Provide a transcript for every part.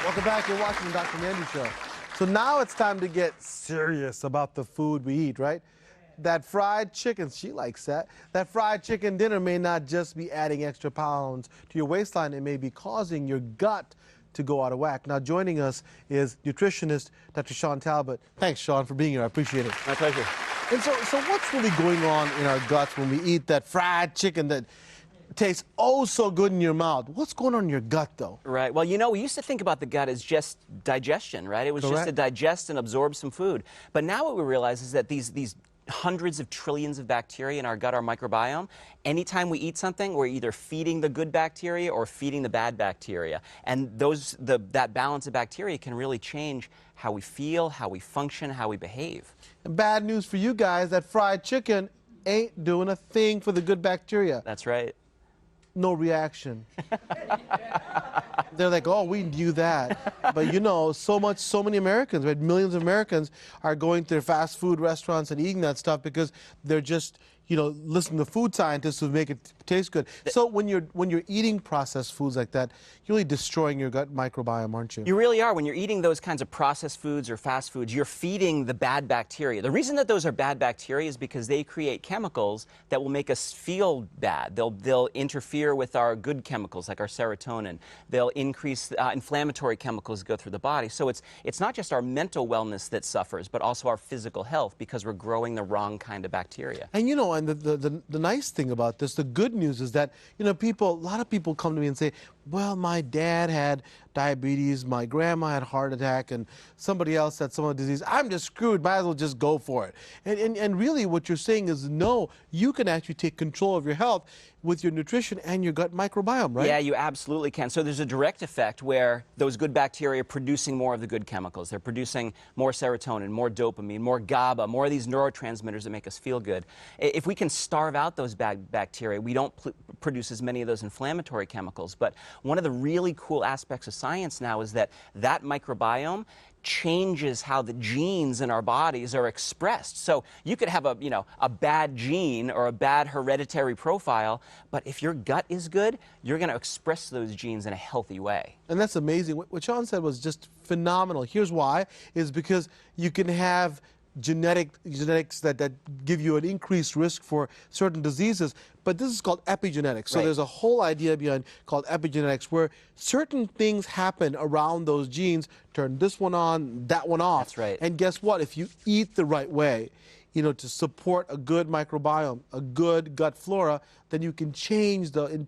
Welcome back. You're watching the Dr. Nandi Show. So now it's time to get serious about the food we eat, right? That fried chicken, she likes that. That fried chicken dinner may not just be adding extra pounds to your waistline, it may be causing your gut to go out of whack. Now joining us is nutritionist Dr. Shawn Talbott. Thanks, Shawn, for being here. I appreciate it. My pleasure. And so what's really going on in our guts when we eat that fried chicken that tastes oh so good in your mouth? What's going on in your gut, though? Right. Well, you know, we used to think about the gut as just digestion, right? It was just to digest and absorb some food. But now what we realize is that these hundreds of trillions of bacteria in our gut, our microbiome, anytime we eat something, we're either feeding the good bacteria or feeding the bad bacteria. And that balance of bacteria can really change how we feel, how we function, how we behave. And bad news for you guys, that fried chicken ain't doing a thing for the good bacteria. That's right. No reaction. They're like, oh, we knew that. But you know, so many Americans, right? Millions of Americans are going to their fast food restaurants and eating that stuff because they're just, you know, listening to food scientists who make it taste good. So when you're eating processed foods like that, you're really destroying your gut microbiome, aren't you? You really are. When you're eating those kinds of processed foods or fast foods, you're feeding the bad bacteria. The reason that those are bad bacteria is because they create chemicals that will make us feel bad. They'll interfere with our good chemicals like our serotonin. They'll increase inflammatory chemicals that go through the body. So it's not just our mental wellness that suffers, but also our physical health because we're growing the wrong kind of bacteria. And you know, and the nice thing about this, the good news is that, you know, a lot of people come to me and say, well, my dad had diabetes, my grandma had a heart attack, and somebody else had some other disease. I'm just screwed, might as well just go for it. And really what you're saying is, no, you can actually take control of your health with your nutrition and your gut microbiome, right? Yeah, you absolutely can. So there's a direct effect where those good bacteria are producing more of the good chemicals. They're producing more serotonin, more dopamine, more GABA, more of these neurotransmitters that make us feel good. If we can starve out those bad bacteria, we don't produce as many of those inflammatory chemicals. But one of the really cool aspects of science now is that microbiome changes how the genes in our bodies are expressed. So you could have a bad gene or a bad hereditary profile, but if your gut is good, you're going to express those genes in a healthy way. And that's amazing. What Shawn said was just phenomenal. Here's why, is because you can have genetics that give you an increased risk for certain diseases, but this is called epigenetics. So there's a whole idea behind called epigenetics where certain things happen around those genes, turn this one on, that one off. That's right. And guess what? If you eat the right way, you know, to support a good microbiome, a good gut flora, then you can change the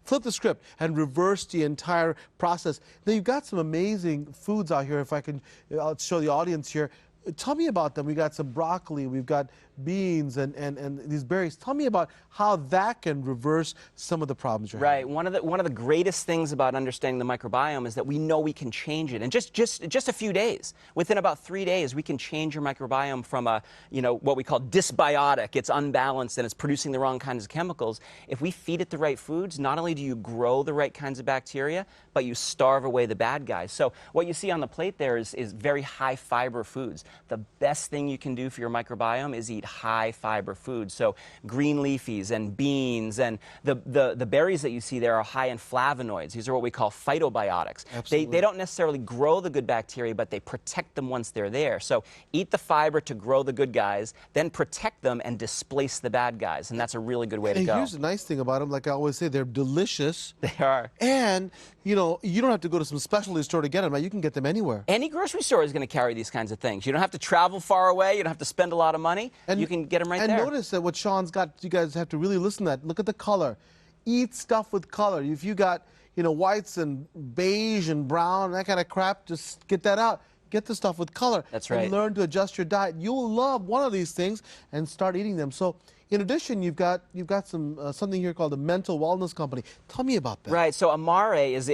flip the script and reverse the entire process. Now you've got some amazing foods out here. If I'll show the audience here. Tell me about them. We got some broccoli, we've got beans and these berries. Tell me about how that can reverse some of the problems you're having. One of the greatest things about understanding the microbiome is that we know we can change it in just a few days. Within about 3 days, we can change your microbiome from what we call dysbiotic. It's unbalanced and it's producing the wrong kinds of chemicals. If we feed it the right foods, not only do you grow the right kinds of bacteria, but you starve away the bad guys. So what you see on the plate there is very high fiber foods. The best thing you can do for your microbiome is eat high fiber foods. So green leafies and beans and the berries that you see there are high in flavonoids. These are what we call phytobiotics. They don't necessarily grow the good bacteria, but they protect them once they're there. So eat the fiber to grow the good guys, then protect them and displace the bad guys. And that's a really good way to go. Here's the nice thing about them, like I always say, they're delicious. They are. And, you know, you don't have to go to some specialty store to get them, right? You can get them anywhere. Any grocery store is going to carry these kinds of things. You don't have to travel far away. You don't have to spend a lot of money. And you can get them right there. And notice that what Shawn's got, you guys have to really listen to that. Look at the color. Eat stuff with color. If you got, you know, whites and beige and brown, that kind of crap, just get that out. Get the stuff with color. That's right. And learn to adjust your diet. You'll love one of these things and start eating them. So in addition, you've got something here called the Mental Wellness Company. Tell me about that. Right. So Amare is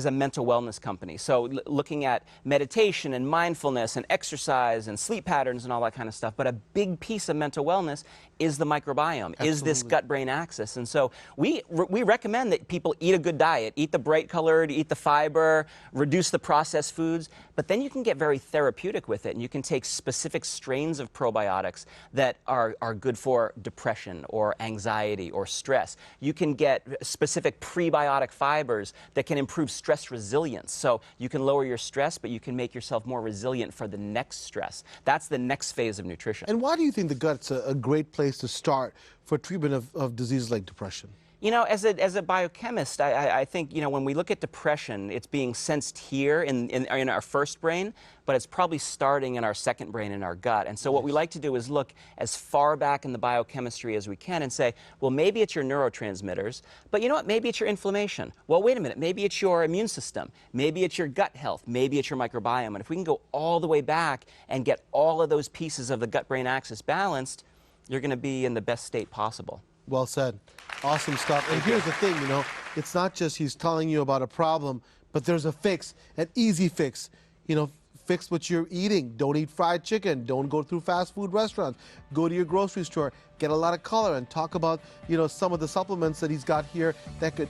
a mental wellness company. So looking at meditation and mindfulness and exercise and sleep patterns and all that kind of stuff. But a big piece of mental wellness is the microbiome, is this gut-brain axis. And so we recommend that people eat a good diet, eat the bright colored, eat the fiber, reduce the processed foods, but then you can get very therapeutic with it, and you can take specific strains of probiotics that are good for depression, depression or anxiety or stress. You can get specific prebiotic fibers that can improve stress resilience. So you can lower your stress, but you can make yourself more resilient for the next stress. That's the next phase of nutrition. And why do you think the gut's a great place to start for treatment of diseases like depression? You know, as a biochemist, I think, you know, when we look at depression, it's being sensed here in our first brain, but it's probably starting in our second brain, in our gut. And so what we like to do is look as far back in the biochemistry as we can and say, well, maybe it's your neurotransmitters, but you know what, maybe it's your inflammation. Well, wait a minute, maybe it's your immune system, maybe it's your gut health, maybe it's your microbiome. And if we can go all the way back and get all of those pieces of the gut-brain axis balanced, you're going to be in the best state possible. Well said. Awesome stuff. And here's the thing, you know, it's not just he's telling you about a problem, but there's a fix, an easy fix. You know, fix what you're eating. Don't eat fried chicken. Don't go through fast food restaurants. Go to your grocery store, get a lot of color, and talk about, you know, some of the supplements that he's got here that could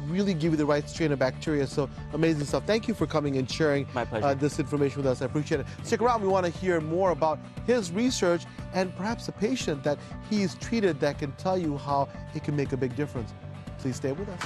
really give you the right strain of bacteria. So amazing stuff. Thank you for coming and sharing this information with us. I appreciate it. Stick around. We want to hear more about his research and perhaps a patient that he's treated that can tell you how it can make a big difference. Please stay with us.